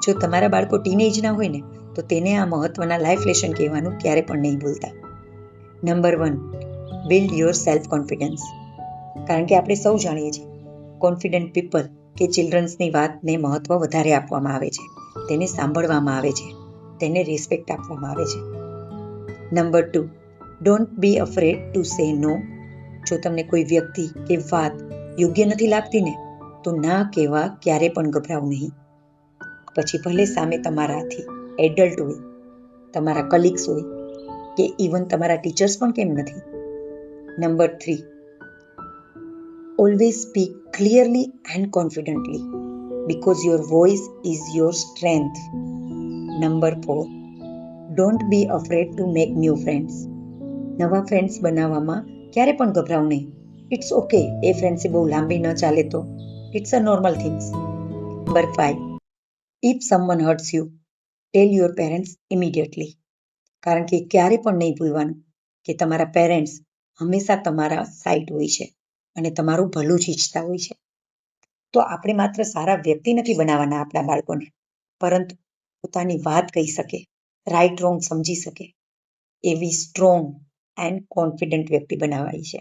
જો તમારા બાળકો ટીનેજના હોય ને તો તેને આ મહત્વના લાઈફ લેસન કહેવાનું ક્યારે પણ નહીં ભૂલતા. Number 1, build your self confidence. કારણ કે આપણે સૌ જાણીએ છીએ કોન્ફિડન્ટ પીપલ કે ચિલ્ડ્રન્સની વાતને મહત્વ વધારે આપવામાં આવે છે, તેને સાંભળવામાં આવે છે, તેને રિસ્પેક્ટ આપવામાં આવે છે. Number 2, don't be afraid to say no. જો તમને કોઈ વ્યક્તિ કે વાત યોગ્ય નથી લાગતી ને તો ના કહેવા ક્યારે પણ ગભરાવું નહીં. પછી ભલે સામે તમારાથી એડલ્ટ હોય, તમારા કલીગ્સ હોય કે ઇવન તમારા ટીચર્સ પણ કેમ નથી. Number 3, always speak clearly and confidently because your voice is your strength. Number 4, don't be afraid to make new friends. નવા ફ્રેન્ડ્સ બનાવવામાં ક્યારે પણ ગભરાવું નહીં. ઇટ્સ ઓકે એ ફ્રેન્ડશિપ બહુ લાંબી ન ચાલે તો it's a normal things. Number 5, if someone hurts you tell your parents immediately. કારણ કે ક્યારે પણ નહીં ભૂલવાનું કે તમારા પેરેન્ટ્સ હંમેશા તમારા સાઈડ હોય છે અને તમારું ભલું જ ઈચ્છતા હોય છે. તો આપણે માત્ર સારા વ્યક્તિ નથી બનાવવાના આપણા બાળકોને, પરંતુ પોતાની વાત કહી શકે, રાઈટ રોંગ સમજી શકે એવી સ્ટ્રોંગ એન્ડ કોન્ફિડન્ટ વ્યક્તિ બનાવવાની છે.